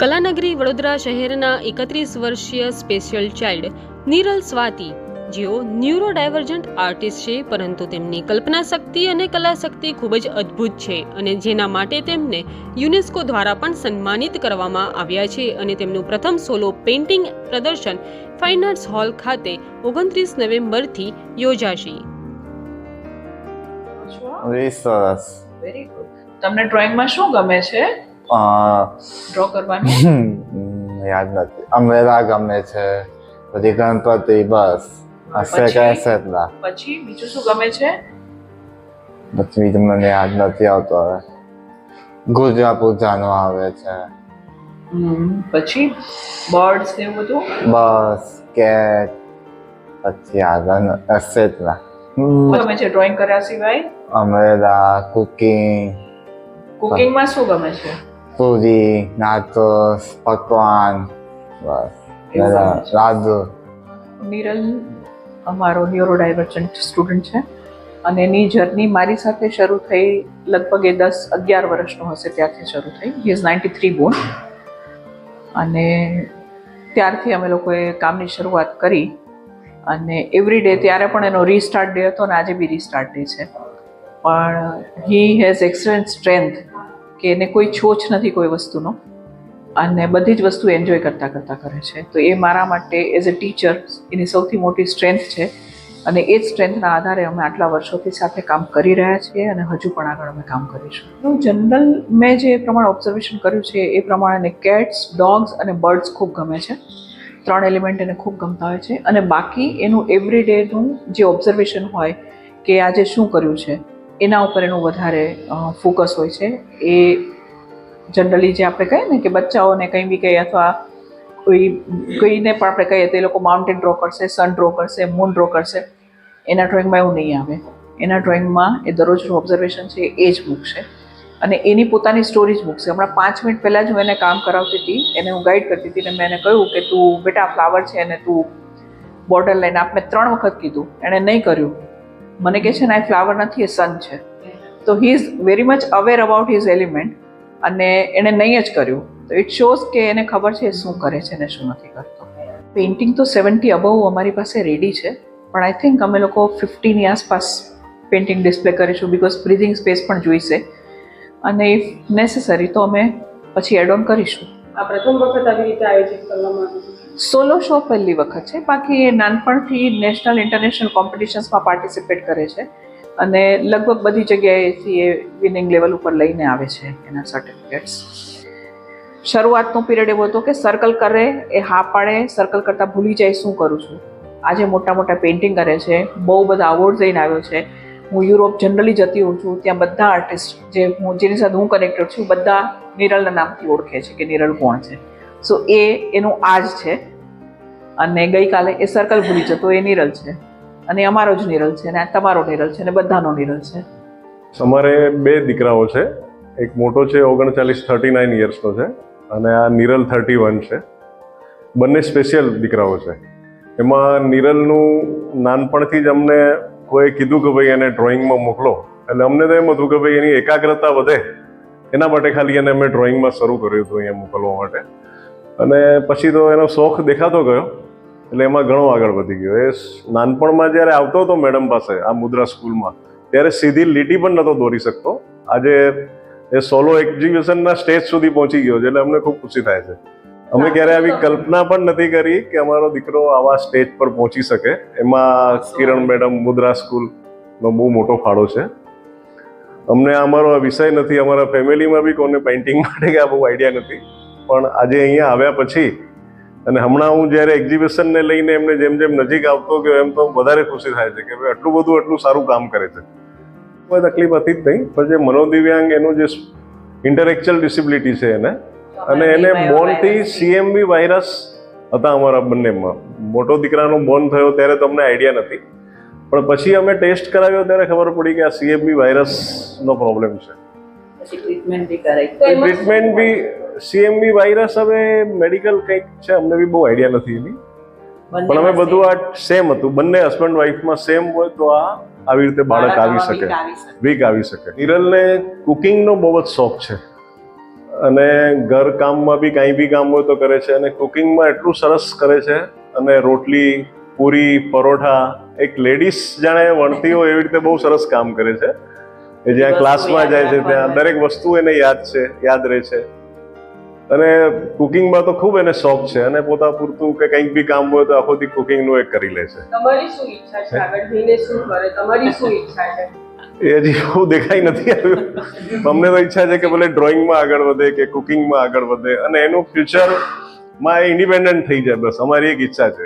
કલાનગરી વડોદરા શહેરના 31 વર્ષીય special child Niral Swati, જેઓ ન્યુરો ડાયવર્જન્ટ આર્ટિસ્ટ છે, પરંતુ તેમની કલ્પના શક્તિ અને કલા શક્તિ ખૂબ જ અદ્ભુત છે અને જેના માટે તેમને યુનેસ્કો દ્વારા પણ સન્માનિત કરવામાં આવ્યા છે અને તેમનું પ્રથમ સોલો પેઇન્ટિંગ પ્રદર્શન ફાઇન આર્ટ્સ હોલ ખાતે 29 નવેમ્બરથી યોજાશે. Very good. તમને ડ્રોઈંગમાં શું ગમે છે? ડ્રો કરવાનું યાદ નથી. અમરેલા ગમે છે, પછી ગણપતિ, બસ પછી બીજું શું ગમે છે? પછી બીજું મને યાદ નથી આવતો હવે. ગુર્જા પૂજાનો આવે છે. પછી બર્ડ્સ ને એવું બધું? બસ કેટ, પછી આગળ એસેટના ગમે છે ડ્રોઈંગ કર્યા સિવાય? અમરેલા, કુકિંગમાં શું ગમે છે? પૂરી, નાચોસ, પકવાન, બસ રાધુ. નિરલ અમારો ન્યુરો ડાયવર્જન્ટ સ્ટુડન્ટ છે અને એની જર્ની મારી સાથે શરૂ થઈ લગભગ એ 10-11 વર્ષનો હશે ત્યારથી શરૂ થઈ. હી ઇઝ 93 બોર્ન અને ત્યારથી અમે લોકોએ કામની શરૂઆત કરી અને એવરી ડે, ત્યારે પણ એનો રીસ્ટાર્ટ ડે હતો અને આજે બી રીસ્ટાર્ટ ડે છે, પણ હી હેઝ એક્સેલન્ટ સ્ટ્રેન્થ કે એને કોઈ છોછ નથી કોઈ વસ્તુનો અને બધી જ વસ્તુ એન્જોય કરતાં કરે છે. તો એ મારા માટે એઝ અ ટીચર એની સૌથી મોટી સ્ટ્રેન્થ છે અને એ જ સ્ટ્રેન્થના આધારે અમે આટલા વર્ષોથી સાથે કામ કરી રહ્યા છીએ અને હજુ પણ આગળ અમે કામ કરીશું. જનરલ મેં જે પ્રમાણે ઓબ્ઝર્વેશન કર્યું છે એ પ્રમાણે કેટ્સ, ડોગ્સ અને બર્ડ્સ ખૂબ ગમે છે. 3 એલિમેન્ટ એને ખૂબ ગમતા હોય છે અને બાકી એનું એવરી ડેનું જે ઓબ્ઝર્વેશન હોય કે આજે શું કર્યું છે એના ઉપર એનું વધારે ફોકસ હોય છે. એ જનરલી જે આપણે કહીએ ને કે બચ્ચાઓને કંઈ બી કહીએ અથવા કોઈને પણ આપણે કહીએ તો એ લોકો માઉન્ટેન ડ્રો કરશે, સન ડ્રો કરશે, મૂન ડ્રો કરશે. એના ડ્રોઈંગમાં એવું નહીં આવે. એના ડ્રોઈંગમાં એ દરરોજનું ઓબ્ઝર્વેશન છે એ જ મૂકશે અને એની પોતાની સ્ટોરી જ મૂકશે. હમણાં 5 મિનિટ પહેલાં જ હું એને કામ કરાવતી હતી, એને હું ગાઈડ કરતી હતી અને મેં એને કહ્યું કે તું બેટા ફ્લાવર છે અને તું બોર્ડર લાઈન આપ. મેં 3 વખત કીધું, એણે નહીં કર્યું. મને કહે છે ને આ ફ્લાવર નથી, એ સન છે. તો he is very much aware about his element અને એણે નહીં જ કર્યું. તો ઇટ શોઝ કે એને ખબર છે શું કરે છે ને શું નથી કરતો. પેઇન્ટિંગ તો 70 અબવ અમારી પાસે રેડી છે, પણ આઈ થિંક અમે લોકો 50ની આસપાસ પેઇન્ટિંગ ડિસ્પ્લે કરીશું, બિકોઝ બ્રીધિંગ સ્પેસ પણ જોઈશે અને ઇફ નેસેસરી તો અમે પછી એડ ઓન કરીશું. આ પ્રથમ વખત આવી રીતે આયોજિત કરવામાં સોલો શો પહેલી વખત છે, બાકી એ નાનપણથી નેશનલ ઇન્ટરનેશનલ કોમ્પિટિશન્સમાં પાર્ટિસિપેટ કરે છે અને લગભગ બધી જગ્યાએથી એ વિનિંગ લેવલ ઉપર લઈને આવે છે એના સર્ટિફિકેટ્સ. શરૂઆતનો પિરિયડ એવો હતો કે સર્કલ કરે, એ હા પાડે, સર્કલ કરતાં ભૂલી જાય શું કરું છું. આજે મોટા પેઇન્ટિંગ કરે છે, બહુ બધા અવોર્ડ લઈને આવ્યો છે. હું યુરોપ જનરલી જતી હોઉં છું, ત્યાં બધા આર્ટિસ્ટ જેની સાથે હું કનેક્ટેડ છું બધા નિરલના નામથી ઓળખે છે કે નિરલ કોણ છે. સો એનું આજ છે અને ગઈકાલે એ સર્કલ ભૂલી જતો એ નિરલ છે અને અમારો જ નિરલ છે અને તમારો નિરલ છે અને બધાનો નિરલ છે. અમારે 2 દીકરાઓ છે. એક મોટો છે 39 યર્સનો છે અને આ નિરલ 31 છે. બંને સ્પેશિયલ દીકરાઓ છે. એમાં નિરલનું નાનપણથી જ અમને કોઈ કીધું કે ભાઈ એને ડ્રોઈંગમાં મોકલો, એટલે અમને તો એમ હતું કે ભાઈ એની એકાગ્રતા વધે એના માટે ખાલી એને અમે ડ્રોઈંગમાં શરૂ કર્યું હતું અહીંયા મોકલવા માટે. અને પછી તો એનો શોખ દેખાતો ગયો એટલે એમાં ઘણો આગળ વધી ગયો. એ નાનપણમાં જ્યારે આવતો હતો મેડમ પાસે આ મુદ્રા સ્કૂલમાં, ત્યારે સીધી લીટી પણ નહોતો દોરી શકતો. આજે એ સોલો એક્ઝિબિશનના સ્ટેજ સુધી પહોંચી ગયો છે એટલે અમને ખૂબ ખુશી થાય છે. અમે ક્યારે આવી કલ્પના પણ નથી કરી કે અમારો દીકરો આવા સ્ટેજ પર પહોંચી શકે. એમાં કિરણ મેડમ, મુદ્રા સ્કૂલનો બહુ મોટો ફાળો છે. અમને અમારો વિષય નથી, અમારા ફેમિલીમાં બી કોઈને પેઇન્ટિંગ માટે કે આ બહુ આઈડિયા નથી, પણ આજે અહીંયા આવ્યા પછી અને હમણાં હું જ્યારે એક્ઝિબિશનને લઈને એમને જેમ નજીક આવતો ગયો એમ તો વધારે ખુશી થાય છે કે ભાઈ આટલું સારું કામ કરે છે. કોઈ તકલીફ હતી જ નહીં, પણ જે મનોદિવ્યાંગ એનું જે ઇન્ટેલેક્ચ્યુઅલ ડિસેબિલિટી છે એને, અને એને બોર્નથી CMV વાયરસ હતા અમારા બંનેમાં. મોટો દીકરાનો બોર્ન થયો ત્યારે તો અમને આઈડિયા નથી, પણ પછી અમે ટેસ્ટ કરાવ્યો ત્યારે ખબર પડી કે આ CMV વાયરસનો પ્રોબ્લેમ છે. ટ્રીટમેન્ટ બી CMV વાયરસ હવે મેડિકલ કંઈક છે, અમને બી બહુ આઈડિયા નથી એની, પણ અમે બધું આ સેમ હતું. બંને હસબન્ડ વાઈફમાં સેમ હોય તો આ આવી રીતે બાળક આવી શકે, વીક આવી શકે. નિરલને કુકિંગનો બહુ જ શોખ છે અને ઘર કામમાં બી કાંઈ બી કામ હોય તો કરે છે, અને કુકિંગમાં એટલું સરસ કરે છે. અને રોટલી, પૂરી, પરોઠા એક લેડીઝ જાણે વણતી હોય એવી રીતે બહુ સરસ કામ કરે છે. એ જ્યાં ક્લાસમાં જાય છે ત્યાં દરેક વસ્તુ એને યાદ રહે છે. અને કુકિંગમાં તો ખૂબ એને શોખ છે, અને પોતા પૂરતું કે કંઈક બી કામ હોય તો આખોથી કુકિંગનું એક કરી લે છે. તમારી શું ઈચ્છા છે આગળ જઈને શું કરે? તમારી શું ઈચ્છા છે? એ હજી બહુ દેખાઈ નથી આવ્યું. અમને તો ઈચ્છા છે કે ભલે ડ્રોઈંગમાં આગળ વધે કે કુકિંગમાં આગળ વધે, અને એનું ફ્યુચરમાં ઇન્ડિપેન્ડન્ટ થઈ જાય, બસ અમારી એક ઈચ્છા છે.